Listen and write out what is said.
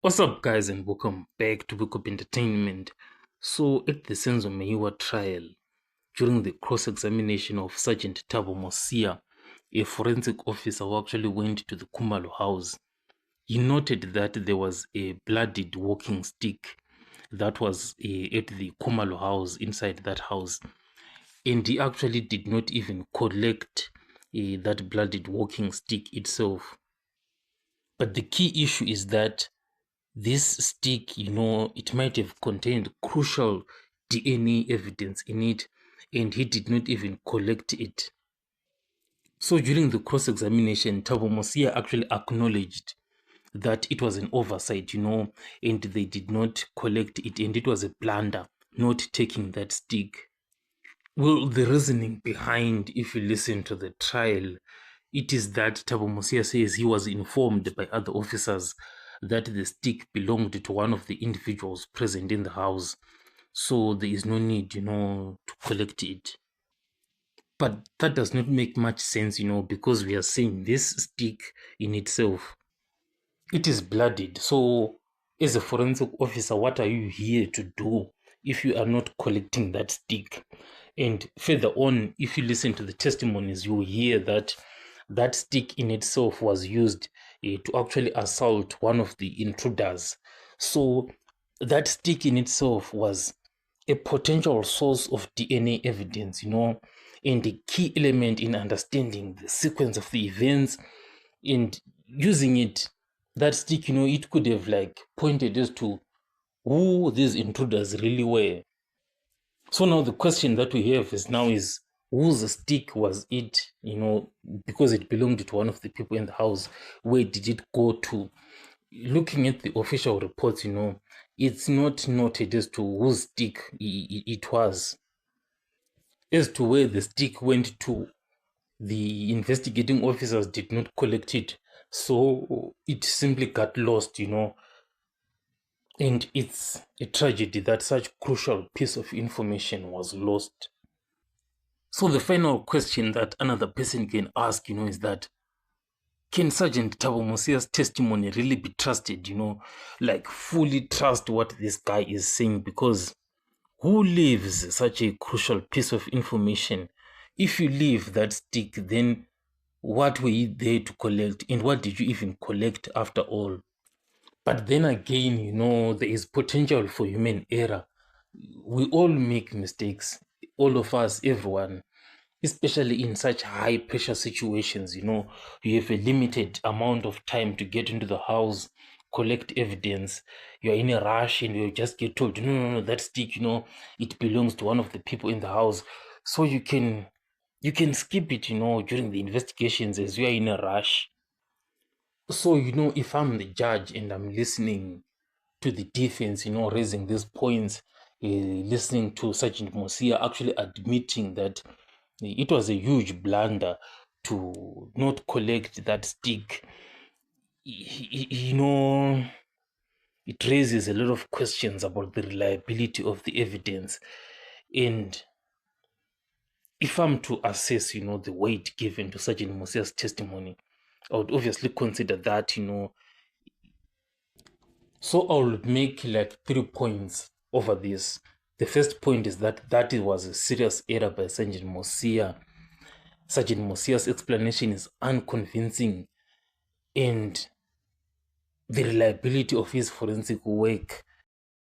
What's up, guys, and welcome back to Book Up Entertainment. So, at the Senzo Meiwa trial, during the cross-examination of Sergeant Thabo Mosia, a forensic officer who actually went to the Kumalo house, he noted that there was a bloodied walking stick that was at the Kumalo house, inside that house, and he actually did not even collect that bloodied walking stick itself. But the key issue is that this stick, it might have contained crucial DNA evidence in it, and he did not even collect it. So during the cross-examination, Thabo Mosia actually acknowledged that it was an oversight, and they did not collect it, and it was a blunder not taking that stick. Well, the reasoning behind, if you listen to the trial, it is that Thabo Mosia says he was informed by other officers that the stick belonged to one of the individuals present in the house. So there is no need, to collect it. But that does not make much sense, because we are saying this stick in itself, it is bloodied. So as a forensic officer, what are you here to do if you are not collecting that stick? And further on, if you listen to the testimonies, you will hear that that stick in itself was used to actually assault one of the intruders. So that stick in itself was a potential source of DNA evidence, and a key element in understanding the sequence of the events and using it. That stick, it could have pointed us to who these intruders really were. So now the question that we have is whose stick was it, because it belonged to one of the people in the house. Where did it go to? Looking at the official reports, it's not noted as to whose stick it was. As to where the stick went to, the investigating officers did not collect it. So it simply got lost, and it's a tragedy that such crucial piece of information was lost. So the final question that another person can ask, is that can Sergeant Thabo Mosia's testimony really be trusted, fully trust what this guy is saying? Because who leaves such a crucial piece of information? If you leave that stick, then what were you there to collect, and what did you even collect after all? But then again, there is potential for human error. We all make mistakes, all of us, everyone, especially in such high pressure situations. You have a limited amount of time to get into the house, collect evidence. You're in a rush and you just get told, no, that stick, it belongs to one of the people in the house. So you can skip it, during the investigations as you are in a rush. So, if I'm the judge and I'm listening to the defense, raising these points, listening to Sergeant Mosia actually admitting that it was a huge blunder to not collect that stick, it raises a lot of questions about the reliability of the evidence. And if I'm to assess, the weight given to Sergeant Mosia's testimony, I would obviously consider that, So I'll make 3 points over this. The first point is that it was a serious error by Sergeant Mosia. Sergeant Mosia's explanation is unconvincing, and the reliability of his forensic work